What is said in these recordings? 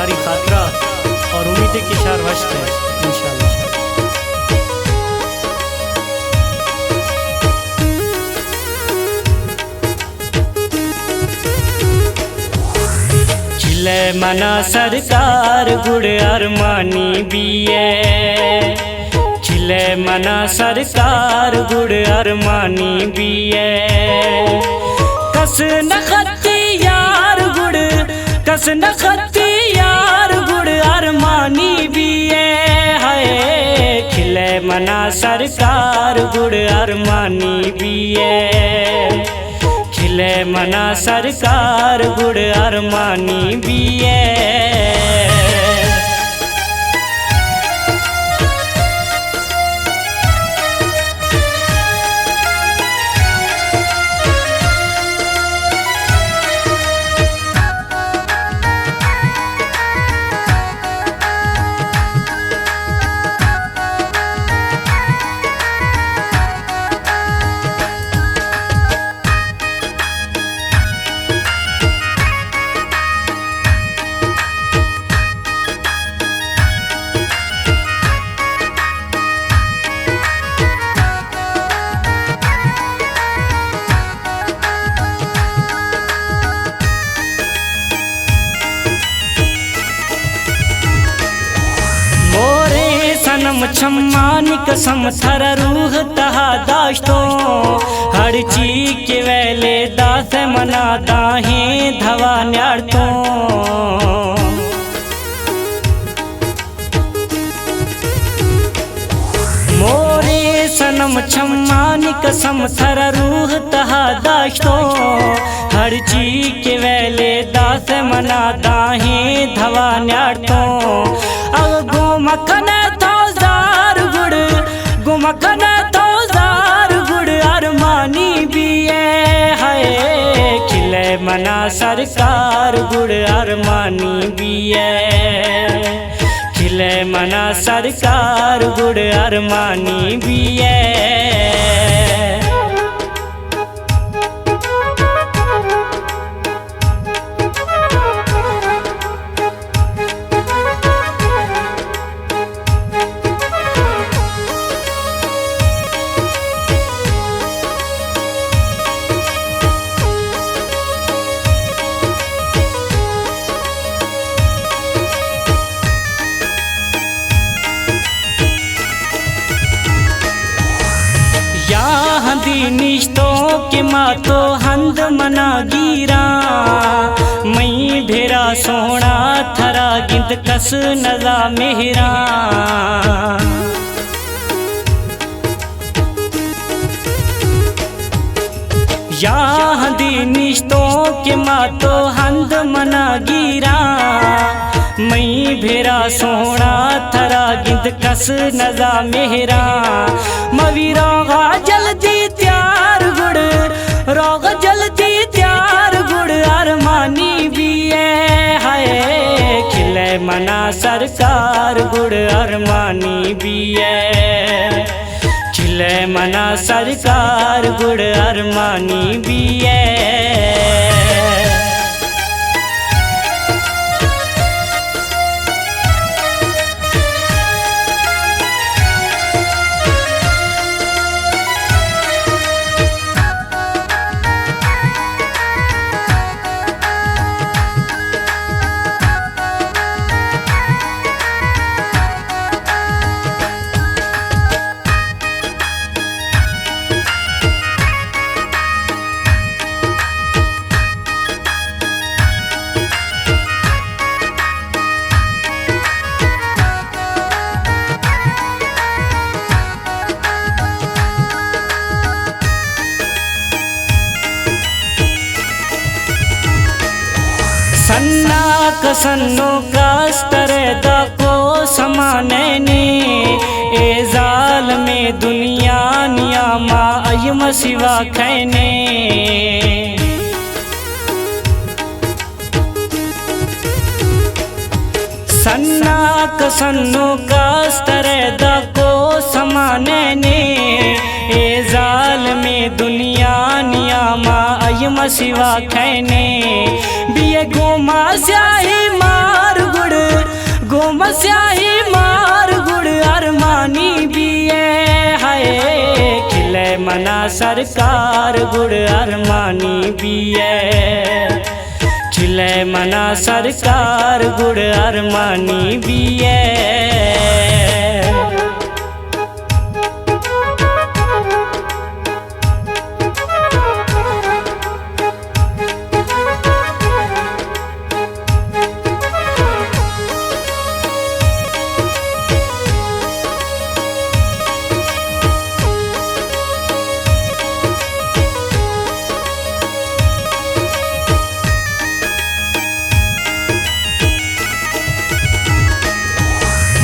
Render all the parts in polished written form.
हमारी खातरा और उम्मीद के शार वश्त है इंशाअल्लाह। खिले मना सरकार गुड़ अरमानी बिये, खिले मना सरकार गुड़ अरमानी बिये। कस नखती यार गुड़, कस नखती यार गुड़ अरमानी बिये है। खिले मना सरकार गुड़ अरमानी बिये, खिले मना सरकार गुड़ अरमानी बिये। सनम छम्मानी कसम थर रूह तहा दाश्तो, हर चीज के वेले दास मना दाहे धवा न्याड़तो। मोरे सनम छम्मानी कसम थर रूह तहा दाश्तो, हर चीज के वेले दास मना दाहे धवा न्याड़तो। अब गोमखन गुमखन तोजार गुड़ अरमानी बिये है। खिले मना सरकार गुड़ अरमानी बिये, खिले मना सरकार गुड़ अरमानी बिये। निश्तों के मातो हंद मना गिरा, मई ढेरा सोना थरा गिंद कस नजा मेहरा। या हंदी निश्तों के मातो हंद मना गिरा, मई भेरा सोना थरा गिंद कस नजा मेहरा। मवी रोगा जल्दी त्यार गुड़, रोगा जल्दी त्यार गुड़ अरमानी बिये है। खिले मना सरकार गुड़ अरमानी बिये, खिले मना सरकार गुड़ अरमानी बिये। सन्ना कसन्नो कास्तरे दा को समाने ने, ए जाल में दुनिया नियामा अयम सिवा खैने। सन्ना कसन्नो कास्तरे दा को समाने ने, ए जाल में दुनिया नियामा अयम सिवा खैने। बिये गोमा स्याही मार गुड़ स्याही मार गुड़ अरमानी भी है खिले मना सरकार गुड़ अरमानी भी है खिले मना सरकार गुड़ अरमानी भी है।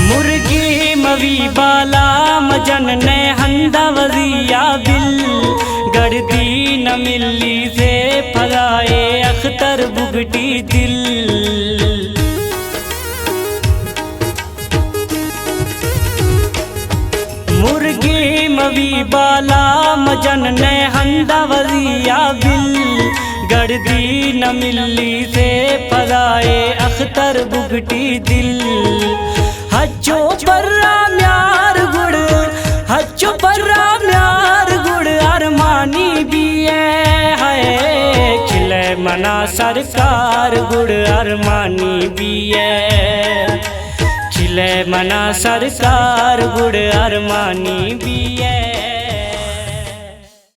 मुर्गी मवी बाला मजन ने हंदा वजिया बिल गड़दी न मिली से फगाए अख्तर बुगटी दिल। मुर्गी मवी बाला मजन ने हंदा वजिया बिल गड़दी न मिली से फगाए अख्तर बुगटी दिल। हच्चो पर्रा म्यार गुड़ हच्चो पर्रा म्यार गुड़ अरमानी भी है खिले मना सरकार गुड़ अरमानी भी है खिले मना सरकार गुड़ अरमानी भी है।